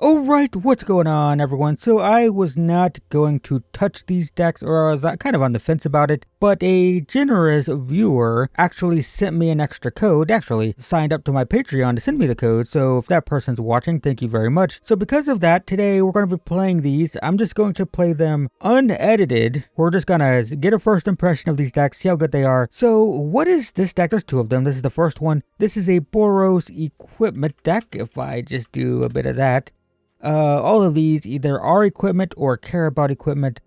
Alright, what's going on everyone? So I was not going to touch these decks, or I was kind of on the fence about it, but a generous viewer actually sent me an extra code, actually signed up to my Patreon to send me the code, so if that person's watching, thank you very much. So because of that, today we're going to be playing these. I'm just going to play them unedited. We're just going to get a first impression of these decks, see how good they are. So what is this deck? There's two of them. This is the first one. This is a Boros equipment deck, if I just do a bit of that. All of these either are equipment or care about equipment.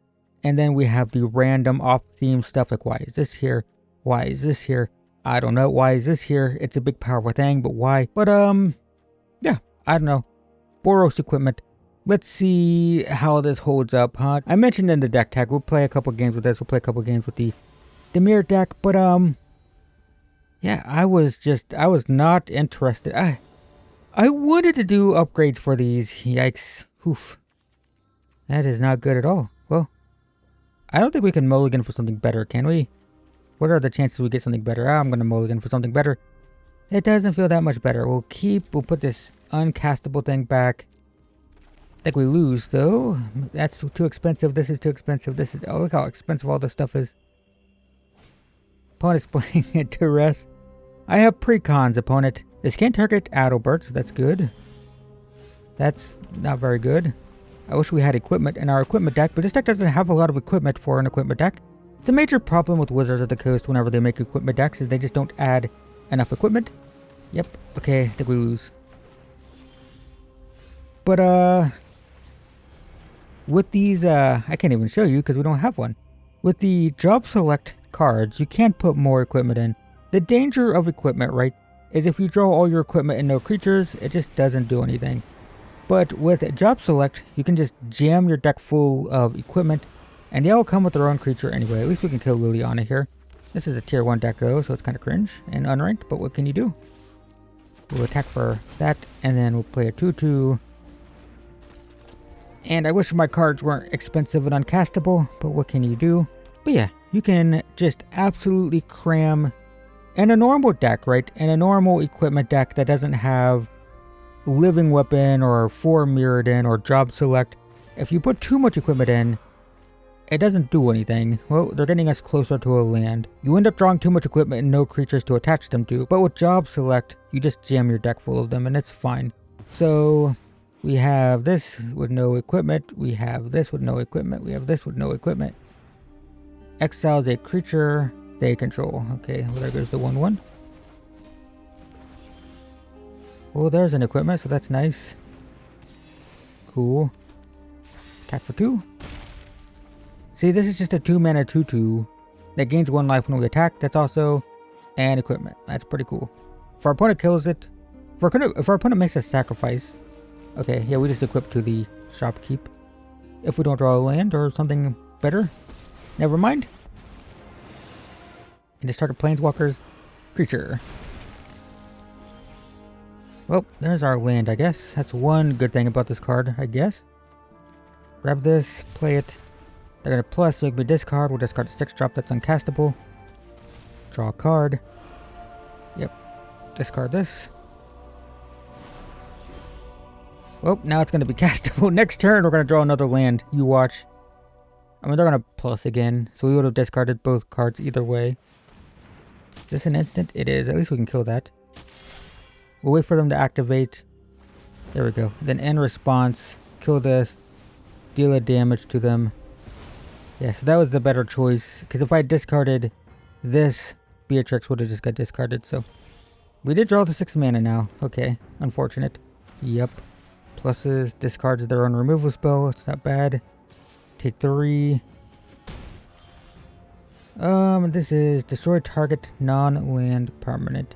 And then we have the random off-theme stuff like, why is this here? Why is this here? I don't know. Why is this here? It's a big powerful thing, but why? But, yeah, I don't know. Boros equipment. Let's see how this holds up, huh? I mentioned in the deck tag, we'll play a couple games with this. We'll play a couple games with the Demir deck, but, yeah, I was not interested. I wanted to do upgrades for these. Yikes. Oof. That is not good at all. Well, I don't think we can mulligan for something better, can we? What are the chances we get something better? I'm going to mulligan for something better. It doesn't feel that much better. We'll put this uncastable thing back. I think we lose, though. That's too expensive. This is too expensive. Oh, look how expensive all this stuff is. Opponent's playing at duress. I have precons, opponent. This can't target Adalbert, so that's good. That's not very good. I wish we had equipment in our equipment deck, but this deck doesn't have a lot of equipment for an equipment deck. It's a major problem with Wizards of the Coast whenever they make equipment decks, is they just don't add enough equipment. Yep, okay, I think we lose. But, with these, I can't even show you because we don't have one. With the job select cards, you can't put more equipment in. The danger of equipment, right, is if you draw all your equipment and no creatures, it just doesn't do anything. But with job select, you can just jam your deck full of equipment, and they all come with their own creature anyway. At least we can kill Liliana here. This is a tier 1 deck though, so it's kind of cringe and unranked, but what can you do? We'll attack for that, and then we'll play a 2/2. And I wish my cards weren't expensive and uncastable, but what can you do? But yeah, you can just absolutely cram. And a normal deck, right? And a normal equipment deck that doesn't have living weapon or 4 Mirrodin or job select. If you put too much equipment in, it doesn't do anything. Well, they're getting us closer to a land. You end up drawing too much equipment and no creatures to attach them to. But with job select, you just jam your deck full of them and it's fine. So we have this with no equipment. We have this with no equipment. We have this with no equipment. Exiles a creature they control. Okay, well, there goes the 1/1. Oh, there's an equipment, so that's nice. Cool. Attack for 2. See, this is just a 2-mana 2/2 that gains 1 life when we attack. That's also an equipment. That's pretty cool. If our opponent kills it, if our opponent makes a sacrifice, okay, yeah, we just equip to the shopkeep. If we don't draw a land or something better, never mind. And just start a Planeswalker's creature. Well, there's our land, I guess. That's one good thing about this card, I guess. Grab this, play it. They're gonna plus make me discard. We'll discard a 6-drop that's uncastable. Draw a card. Yep. Discard this. Well, now it's gonna be castable. Next turn, we're gonna draw another land. You watch. I mean, they're gonna plus again, so we would have discarded both cards either way. Is this an instant? It is. At least we can kill that. We'll wait for them to activate. There we go. Then in response, kill this. Deal a damage to them. Yeah, so that was the better choice. Because if I discarded this, Beatrix would have just got discarded. So we did draw the 6 mana now. Okay. Unfortunate. Yep. Pluses. Discards their own removal spell. It's not bad. Take 3. This is destroy target non-land permanent.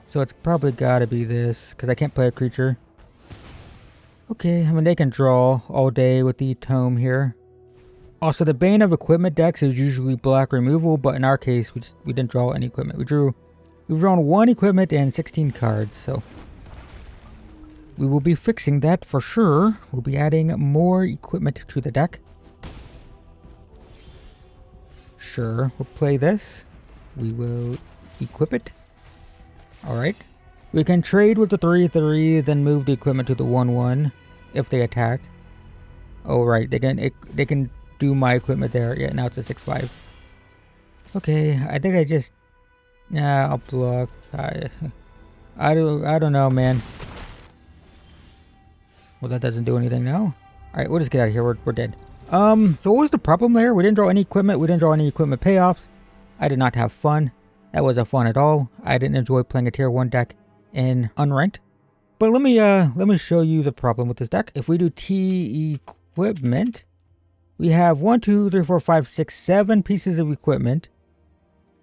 So it's probably gotta be this, because I can't play a creature. Okay, I mean they can draw all day with the tome here. Also, the bane of equipment decks is usually black removal, but in our case, we didn't draw any equipment. We've drawn 1 equipment and 16 cards, so we will be fixing that for sure. We'll be adding more equipment to the deck. Sure, we'll play this. We will equip it. Alright. We can trade with the 3/3, then move the equipment to the 1/1 if they attack. Oh right, they can do my equipment there. Yeah, now it's a 6/5. Okay, I think I just I'll block. I don't know, man. Well, that doesn't do anything now. All right, we'll just get out of here. We're dead. So what was the problem there? We didn't draw any equipment. We didn't draw any equipment payoffs. I did not have fun. That wasn't fun at all. I didn't enjoy playing a tier 1 deck in unranked. But let me show you the problem with this deck. If we do T equipment, we have 1, 2, 3, 4, 5, 6, 7 pieces of equipment.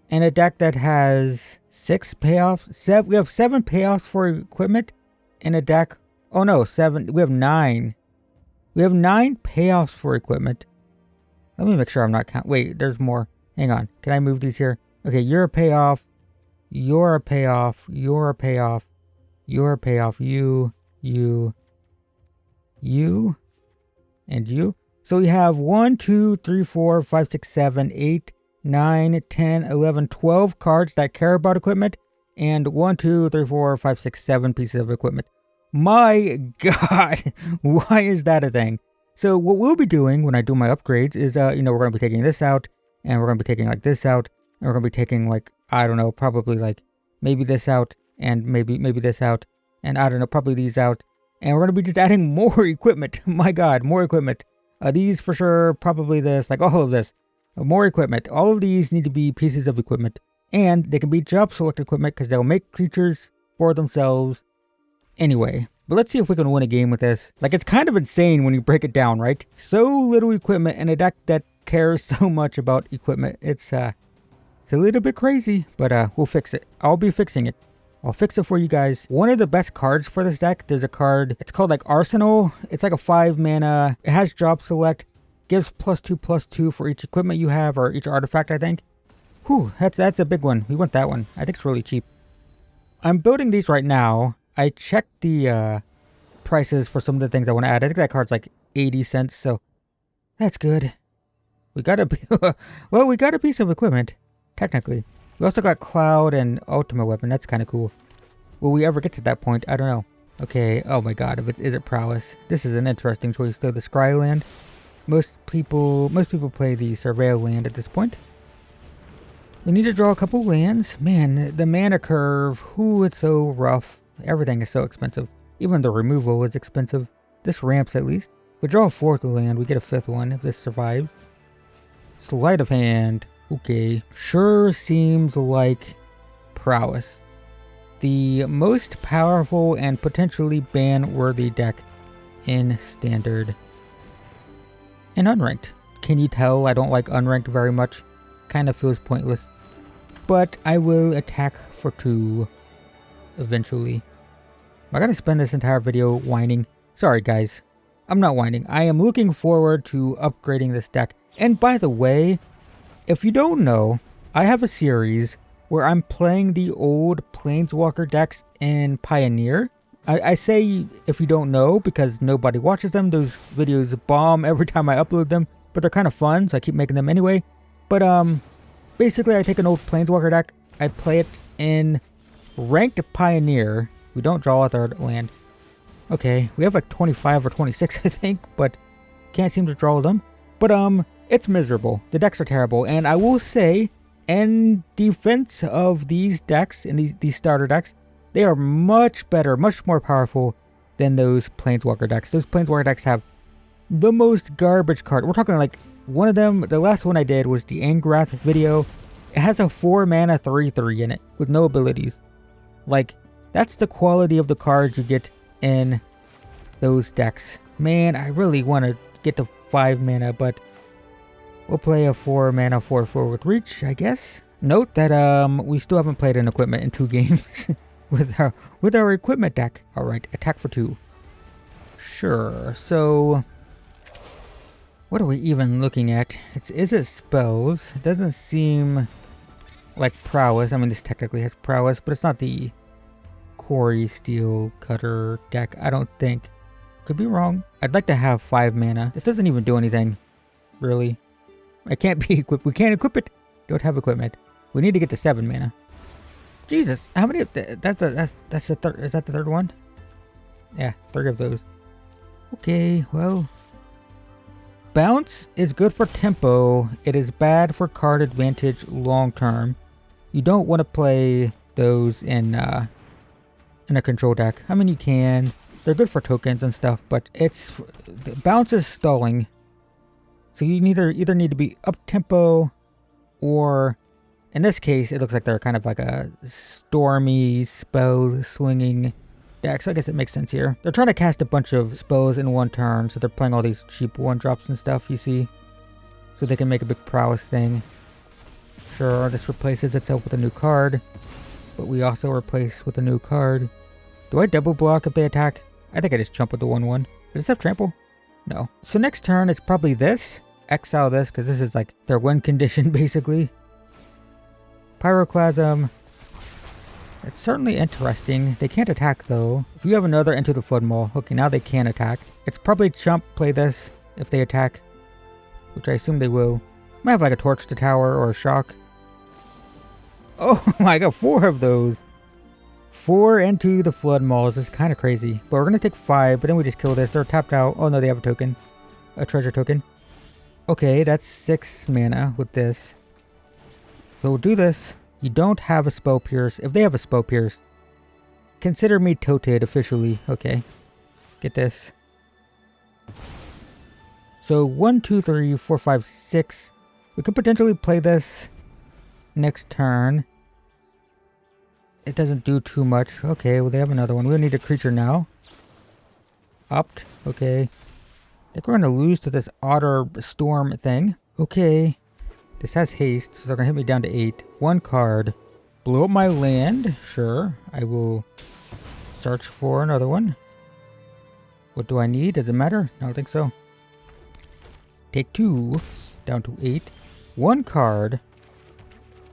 And a deck that has 6 payoffs. We have 7 payoffs for equipment in a deck. Oh no, 7. We have 9. We have 9 payoffs for equipment. Let me make sure I'm not counting. Wait, there's more. Hang on. Can I move these here? Okay, you're a payoff. You're a payoff. You're a payoff. You're a payoff. You, and you. So we have 1, 2, 3, 4, 5, 6, 7, 8, 9, 10, 11, 12 cards that care about equipment. And 1, 2, 3, 4, 5, 6, 7 pieces of equipment. My God, why is that a thing? So what we'll be doing when I do my upgrades is, we're going to be taking this out, and we're going to be taking like this out, and we're going to be taking like, I don't know, probably like maybe this out, and maybe this out, and I don't know, probably these out, and we're going to be just adding more equipment. My God, more equipment. These for sure, probably this, like all of this. More equipment. All of these need to be pieces of equipment, and they can be job select equipment because they'll make creatures for themselves. Anyway, but let's see if we can win a game with this. Like, it's kind of insane when you break it down, right? So little equipment in a deck that cares so much about equipment. It's a little bit crazy, but we'll fix it. I'll be fixing it. I'll fix it for you guys. One of the best cards for this deck, there's a card, it's called like Arsenal. It's like a 5 mana. It has job select. Gives +2/+2 for each equipment you have, or each artifact, I think. Whew, that's a big one. We want that one. I think it's really cheap. I'm building these right now. I checked the prices for some of the things I want to add. I think that card's like 80 cents, so that's good. We got we got a piece of equipment, technically. We also got Cloud and Ultimate Weapon. That's kind of cool. Will we ever get to that point? I don't know. Okay, oh my God, is it Prowess? This is an interesting choice though, the Scry land. Most people play the Surveil land at this point. We need to draw a couple lands. Man, the mana curve, it's so rough. Everything is so expensive. Even the removal is expensive. This ramps at least. We draw a 4th land, we get a 5th one if this survives. Sleight of hand. Okay. Sure seems like Prowess. The most powerful and potentially ban-worthy deck in Standard. And Unranked. Can you tell I don't like Unranked very much? Kind of feels pointless. But I will attack for 2 eventually. I gotta spend this entire video whining. Sorry guys, I'm not whining. I am looking forward to upgrading this deck. And by the way, if you don't know, I have a series where I'm playing the old Planeswalker decks in Pioneer. I say if you don't know because nobody watches them. Those videos bomb every time I upload them, but they're kind of fun, so I keep making them anyway. But basically I take an old Planeswalker deck, I play it in Ranked Pioneer. We don't draw a 3rd land. Okay, we have like 25 or 26 I think, but can't seem to draw them. But it's miserable. The decks are terrible, and I will say, in defense of these decks, and these starter decks, they are much better, much more powerful than those Planeswalker decks. Those Planeswalker decks have the most garbage card. We're talking like one of them, the last one I did was the Angrath video. It has a 4 mana 3/3 in it with no abilities. Like, that's the quality of the cards you get in those decks. Man, I really want to get to 5 mana, but we'll play a 4 mana 4/4 with reach, I guess. Note that we still haven't played an equipment in 2 games with our equipment deck. All right, attack for 2. Sure. So what are we even looking at? Is it spells? It doesn't seem like prowess. I mean, this technically has prowess, but it's not the Quarry Steel Cutter deck, I don't think. Could be wrong. I'd like to have 5 mana. This doesn't even do anything, really. I can't be equipped. We can't equip it. Don't have equipment. We need to get to 7 mana. Jesus, how many? That's the third. Is that the third one? Yeah, 3 of those. Okay, well. Bounce is good for tempo. It is bad for card advantage long term. You don't want to play those in a control deck. I mean, you can. They're good for tokens and stuff, but the bounce is stalling. So you either need to be up tempo, or in this case, it looks like they're kind of like a stormy spell swinging deck. So I guess it makes sense here. They're trying to cast a bunch of spells in one turn, so they're playing all these cheap 1-drops and stuff, you see, so they can make a big prowess thing. Sure, this replaces itself with a new card, but we also replace with a new card. Do I double block if they attack? I think I just jump with the 1/1. Does this have trample? No. So next turn, it's probably this. Exile this, because this is like their win condition, basically. Pyroclasm. It's certainly interesting. They can't attack, though. If you have another Into the Flood Maul, okay, now they can attack. It's probably chump play this if they attack, which I assume they will. Might have like a Torch to Tower or a Shock. Oh, I got 4 of those. 4 Into the Flood Mauls. It's kind of crazy. But we're going to take 5, but then we just kill this. They're tapped out. Oh, no, they have a token. A treasure token. Okay, that's 6 mana with this. So we'll do this. You don't have a Spell Pierce. If they have a Spell Pierce, consider me tilted officially. Okay, get this. So 1, 2, 3, 4, 5, 6. We could potentially play this next turn. It doesn't do too much. Okay, well they have another one. We need a creature now. Opt. Okay. I think we're going to lose to this Otter Storm thing. Okay. This has haste, so they're going to hit me down to 8. 1 card. Blow up my land. Sure. I will search for another one. What do I need? Does it matter? I don't think so. Take 2. Down to 8. 1 card.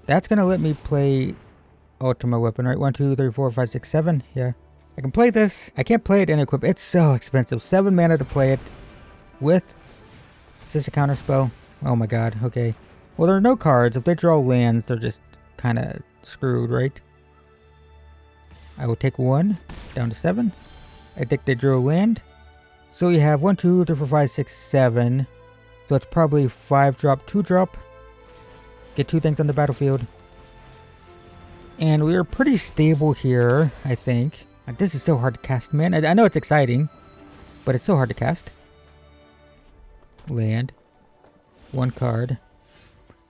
That's going to let me play Ultimate Weapon, right? 1, 2, 3, 4, 5, 6, 7. Yeah. I can play this. I can't play it and equip. It's so expensive. 7 mana to play it with. Is this a counter spell? Oh my god. Okay. Well, there are no cards. If they draw lands, they're just kind of screwed, right? I will take 1. Down to 7. I think they drew a land. So you have 1, 2, 3, 4, 5, 6, 7. So it's probably 5-drop, 2-drop. Get 2 things on the battlefield. And we are pretty stable here, I think. This is so hard to cast, man. I know it's exciting, but it's so hard to cast. Land. 1 card.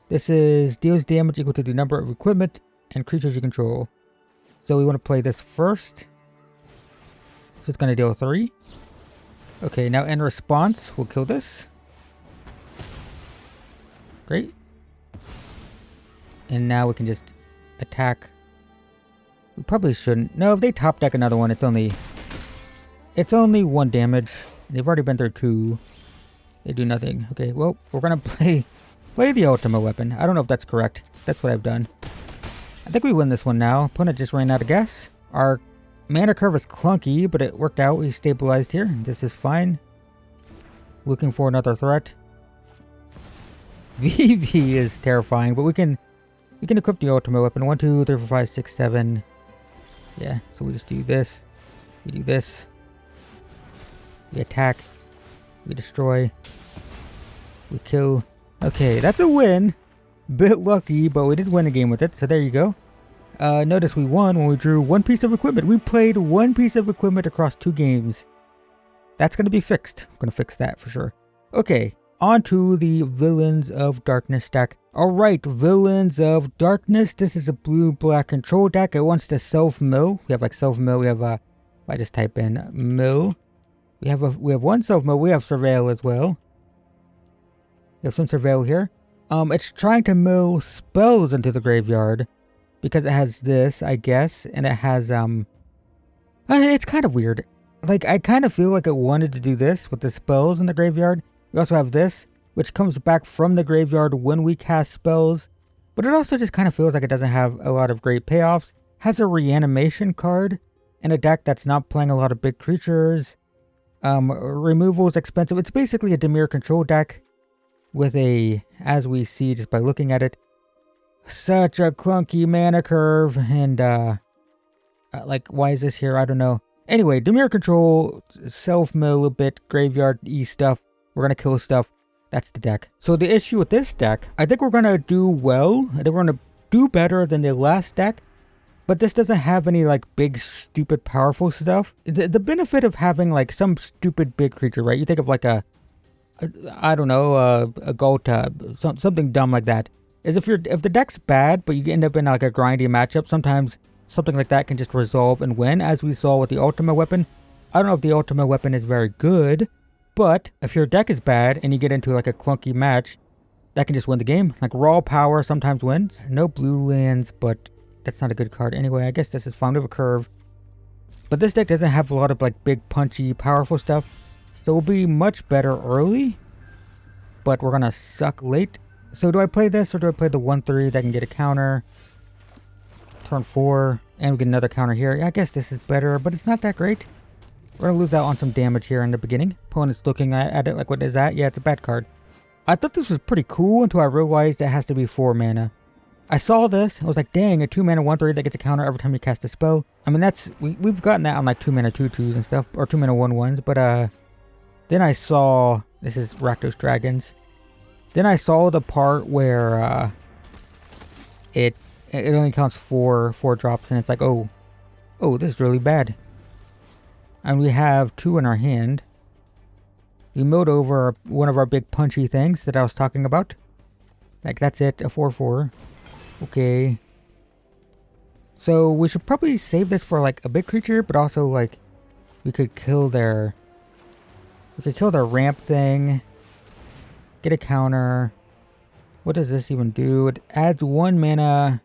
This is deals damage equal to the number of equipment and creatures you control. So we want to play this first. So it's going to deal 3. Okay, now in response, we'll kill this. Great. And now we can just attack. We probably shouldn't. No, if they top deck another one, it's only 1 damage. They've already been through 2. They do nothing. Okay, well, we're gonna play the Ultimate Weapon. I don't know if that's correct. That's what I've done. I think we win this one now. Opponent just ran out of gas. Our mana curve is clunky, but it worked out. We stabilized here. This is fine. Looking for another threat. VV is terrifying, but we can equip the Ultimate Weapon. 1, 2, 3, 4, 5, 6, 7. Yeah, so we just do this. We do this. We attack. We destroy. We kill. Okay, that's a win. Bit lucky, but we did win a game with it, so there you go. Notice we won when we drew 1 piece of equipment. We played 1 piece of equipment across 2 games. That's going to be fixed. I'm going to fix that for sure. Okay, on to the Villains of Darkness deck. Alright, Villains of Darkness. This is a blue-black control deck. It wants to self-mill. We have like self-mill. We have I just type in mill. We have 1 self-mill. We have surveil as well. We have some surveil here. It's trying to mill spells into the graveyard because it has this, I guess, and it has it's kind of weird. Like, I kind of feel like it wanted to do this with the spells in the graveyard. We also have this, which comes back from the graveyard when we cast spells, but it also just kind of feels like it doesn't have a lot of great payoffs. Has a reanimation card in a deck that's not playing a lot of big creatures. Removal is expensive. It's basically a Dimir control deck with a, as we see just by looking at it, Such a clunky mana curve, and like, why is this here? I don't know. Anyway, Dimir control, self-mill a little bit, graveyard-y stuff. We're gonna kill stuff. That's the deck. So the issue with this deck, I think we're gonna do well. I think we're gonna do better than the last deck. But this doesn't have any, like, big, stupid, powerful stuff. The benefit of having, like, some stupid big creature, right? You think of, like, I don't know, a Golta, something dumb like that. Is if the deck's bad, but you end up in, like, a grindy matchup, sometimes something like that can just resolve and win, as we saw with the Ultimate Weapon. I don't know if the Ultimate Weapon is very good, but if your deck is bad and you get into, like, a clunky match, that can just win the game. Like, raw power sometimes wins. No blue lands, but that's not a good card. Anyway, I guess this is fine. We have a curve. But this deck doesn't have a lot of, like, big, punchy, powerful stuff. So we'll be much better early, but we're gonna suck late. So do I play this, or do I play the 1/3 that can get a counter? Turn 4, and we get another counter here. Yeah, I guess this is better, but it's not that great. We're gonna lose out on some damage here in the beginning. Opponent's looking at it like, what is that? Yeah, it's a bad card. I thought this was pretty cool until I realized it has to be 4 mana. I saw this, I was like, dang, a 2-mana 1/3 that gets a counter every time you cast a spell. I mean, we've gotten that on, like, 2-mana 2/2s and stuff, or 2-mana 1/1s, but then I saw, this is Rakdos Dragons. Then I saw the part where it only counts 4 drops, and it's like, oh, this is really bad. And we have 2 in our hand. We milled over one of our big punchy things that I was talking about. Like, that's it, a 4/4. Okay. So we should probably save this for, like, a big creature, but also, like, we could kill their ramp thing. Get a counter. What does this even do? It adds 1 mana,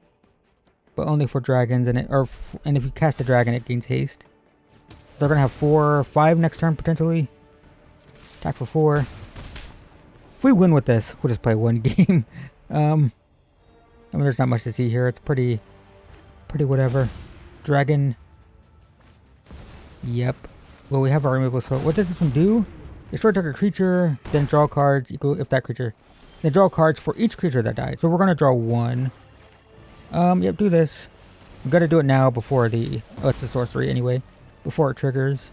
but only for dragons, and if you cast a dragon, it gains haste. They're gonna have 4 or 5 next turn potentially. Attack for 4. If we win with this, we'll just play 1 game. I mean, there's not much to see here. It's pretty whatever. Dragon. Yep. Well, we have our removal. So what does this one do? Destroy target creature, then draw cards equal if that creature. Then draw cards for each creature that died. So we're gonna draw 1. Yep, do this. I'm gonna do it now before it's a sorcery anyway. Before it triggers.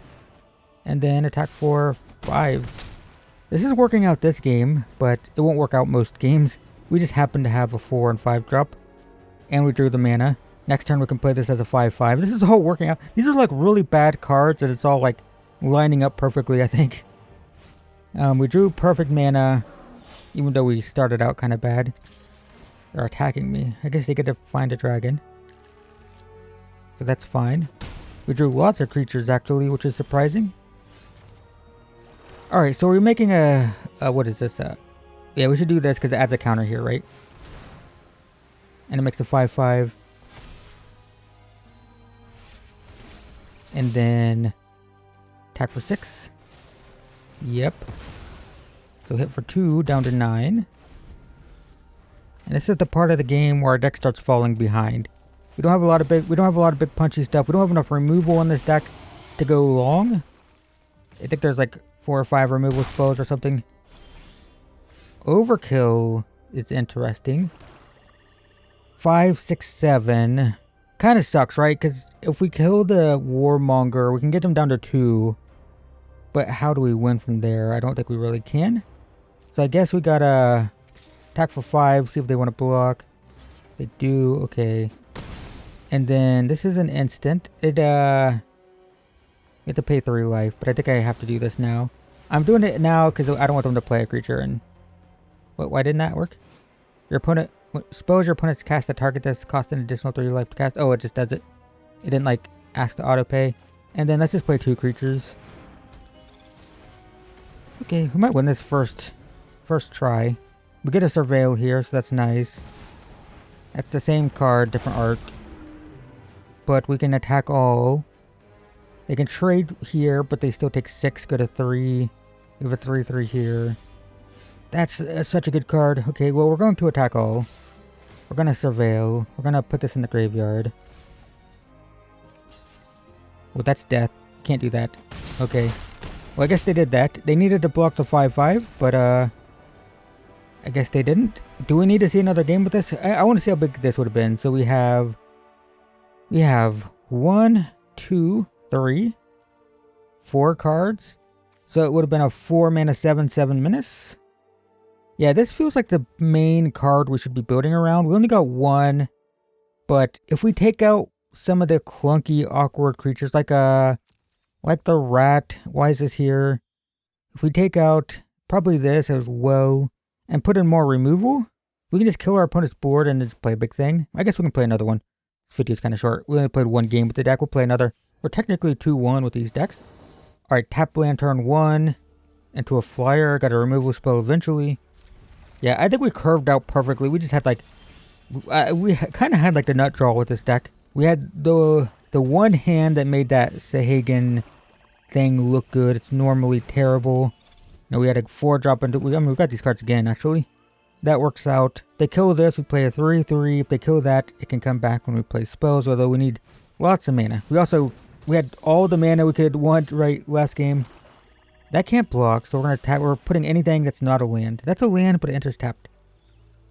And then attack for 5. This is working out this game, but it won't work out most games. We just happen to have a 4 and 5 drop. And we drew the mana. Next turn we can play this as a 5/5. This is all working out. These are, like, really bad cards, and it's all, like, lining up perfectly, I think. We drew perfect mana, even though we started out kind of bad. They're attacking me. I guess they get to find a dragon. So that's fine. We drew lots of creatures, actually, which is surprising. Alright, so we're making what is this? Yeah, we should do this because it adds a counter here, right? And it makes a 5/5. And then attack for 6. Yep. So hit for 2, down to 9. And this is the part of the game where our deck starts falling behind. We don't have a lot of big punchy stuff. We don't have enough removal in this deck to go long. I think there's like 4 or 5 removal spells or something. Overkill is interesting. 5, 6, 7. Kind of sucks, right? Because if we kill the Warmonger, we can get them down to 2. But how do we win from there? I don't think we really can. So I guess we gotta attack for 5, see if they want to block. They do, okay. And then this is an instant. You have to pay 3 life, but I think I have to do this now. I'm doing it now because I don't want them to play a creature. And why didn't that work? Your opponent, suppose your opponent's cast a target that's cost an additional 3 life to cast. Oh, it just does it. It didn't like ask to auto pay. And then let's just play 2 creatures. Okay, we might win this first try. We get a Surveil here, so that's nice. That's the same card, different art. But we can attack all. They can trade here, but they still take 6, go to 3. We have a 3/3 here. That's such a good card. Okay, well, we're going to attack all. We're going to Surveil. We're going to put this in the graveyard. Well, that's death. Can't do that. Okay. Well, I guess they did that. They needed to block the 5/5, but I guess they didn't. Do we need to see another game with this? I want to see how big this would have been. So we have 1, 2, 3, 4 cards. So it would have been a 4 mana 7/7 menace. Yeah, this feels like the main card we should be building around. We only got 1, but if we take out some of the clunky, awkward creatures like the rat, why is this here? If we take out probably this as well and put in more removal, we can just kill our opponent's board and just play a big thing. I guess we can play another one. This video's kind of short. We only played 1 game with the deck. We'll play another. We're technically 2-1 with these decks. Alright, tap land turn 1 into a flyer. Got a removal spell eventually. Yeah, I think we curved out perfectly. We just had like... we kind of had like the nut draw with this deck. We had the one hand that made that Sahagan thing look good. It's normally terrible. No, we had a 4-drop into... I mean, we got these cards again, actually. That works out. They kill this, we play a 3/3. If they kill that, it can come back when we play spells, although we need lots of mana. We had all the mana we could want right last game. That can't block, so we're gonna tap. We're putting anything that's not a land. That's a land, but it enters tapped.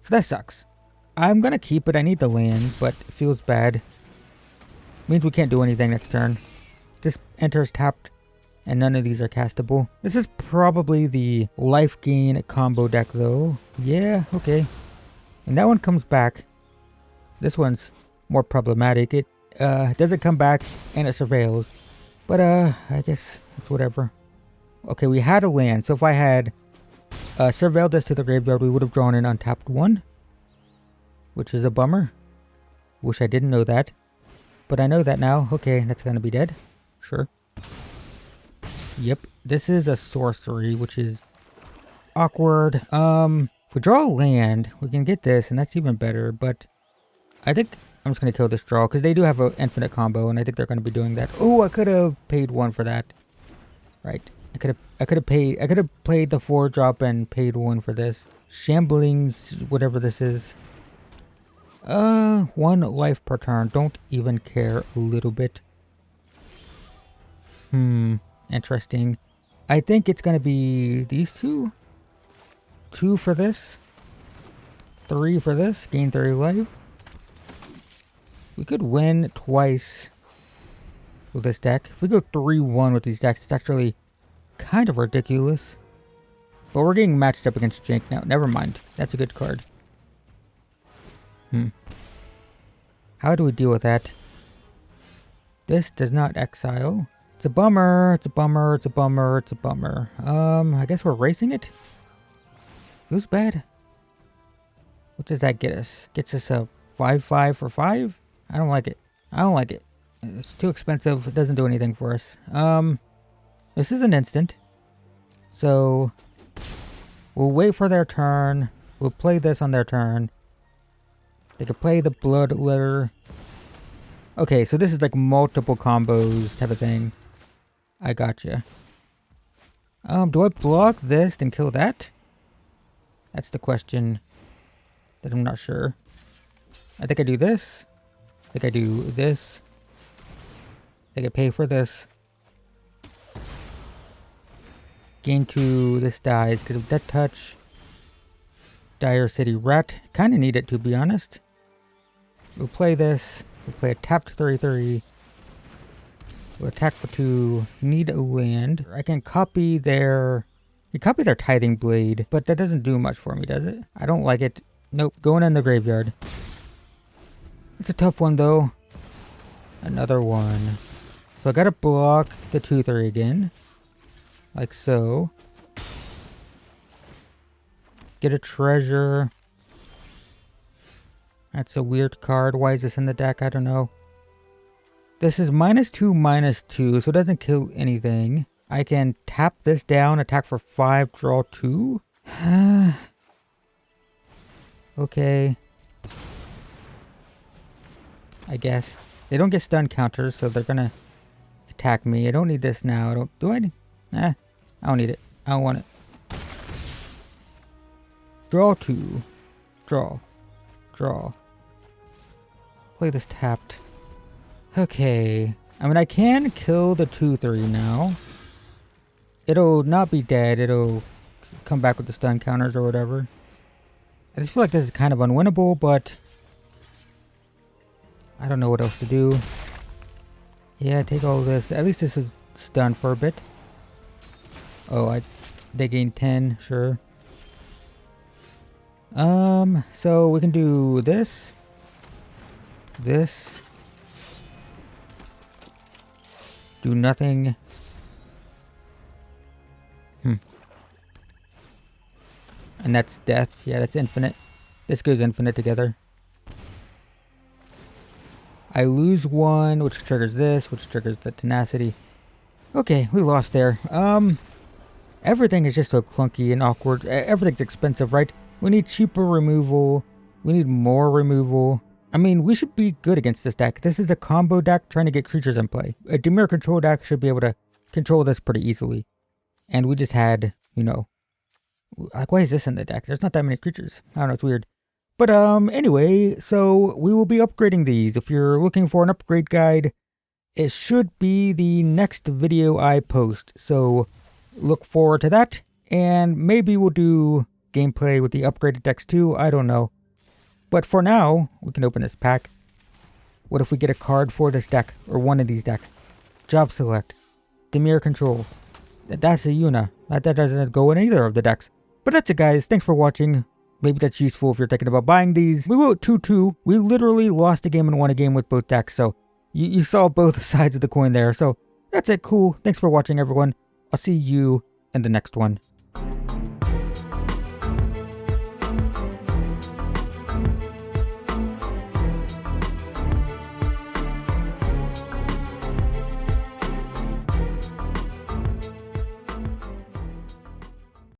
So that sucks. I'm gonna keep it. I need the land, but it feels bad. Means we can't do anything next turn. This enters tapped, and none of these are castable. This is probably the life gain combo deck, though. Yeah, okay. And that one comes back. This one's more problematic. It doesn't come back, and it surveils. But I guess it's whatever. Okay, we had a land, so if I had surveilled this to the graveyard, we would have drawn an untapped 1. Which is a bummer. Wish I didn't know that. But I know that now. Okay, that's gonna be dead. Sure. Yep, this is a sorcery, which is awkward. If we draw a land, we can get this, and that's even better, but I think I'm just gonna kill this draw, because they do have an infinite combo, and I think they're gonna be doing that. Oh, I could have paid 1 for that. Right. I could have played the 4-drop and paid 1 for this. Shamblings, whatever this is. 1 life per turn. Don't even care a little bit. Interesting. I think it's gonna be these two. 2 for this. 3 for this. Gain 30 life. We could win twice with this deck. If we go 3-1 with these decks, it's actually kind of ridiculous. But we're getting matched up against Jink now. Never mind. That's a good card. How do we deal with that? This does not exile. It's a bummer. It's a bummer. It's a bummer. It's a bummer. I guess we're racing it. Feels bad. What does that get us? Gets us a 5/5 for 5? I don't like it. I don't like it. It's too expensive. It doesn't do anything for us. This is an instant. So we'll wait for their turn. We'll play this on their turn. They could play the blood letter. Okay, so this is like multiple combos type of thing. I gotcha. Do I block this and kill that? That's the question that I'm not sure. I think I do this. I think I do this. I think I pay for this. Gain 2, this dies because of Death Touch. Dire City Rat. Kind of need it, to be honest. We'll play this. We'll play a tapped 3/3. We'll attack for 2. Need a land. I can copy their... You copy their Tithing Blade, but that doesn't do much for me, does it? I don't like it. Nope, going in the graveyard. It's a tough one, though. Another one. So I gotta block the 2/3 again. Like so. Get a treasure. That's a weird card. Why is this in the deck? I don't know. This is -2/-2, so it doesn't kill anything. I can tap this down, attack for 5, draw 2. Okay. I guess. They don't get stun counters, so they're gonna attack me. I don't need this now. Do I? I don't need it. I don't want it. Draw 2. Draw. Draw. Play this tapped. Okay. I mean, I can kill the 2/3 now. It'll not be dead. It'll come back with the stun counters or whatever. I just feel like this is kind of unwinnable, but I don't know what else to do. Yeah, take all of this. At least this is stunned for a bit. Oh, they gained 10, sure. So we can do this. This. Do nothing. And that's death. Yeah, that's infinite. This goes infinite together. I lose one, which triggers this, which triggers the tenacity. Okay, we lost there. Everything is just so clunky and awkward. Everything's expensive, right? We need cheaper removal. We need more removal. I mean, we should be good against this deck. This is a combo deck trying to get creatures in play. A Dimir control deck should be able to control this pretty easily. And we just had, you know, like, why is this in the deck? There's not that many creatures. I don't know, it's weird. But anyway, so we will be upgrading these. If you're looking for an upgrade guide, it should be the next video I post. So look forward to that. And maybe we'll do gameplay with the upgraded decks too. I don't know. But for now, we can open this pack. What if we get a card for this deck, or one of these decks? Job select. Dimir control. That's a Yuna. That doesn't go in either of the decks. But that's it, guys. Thanks for watching. Maybe that's useful if you're thinking about buying these. We went 2-2. We literally lost a game and won a game with both decks. So you saw both sides of the coin there. So that's it. Cool. Thanks for watching, everyone. I'll see you in the next one.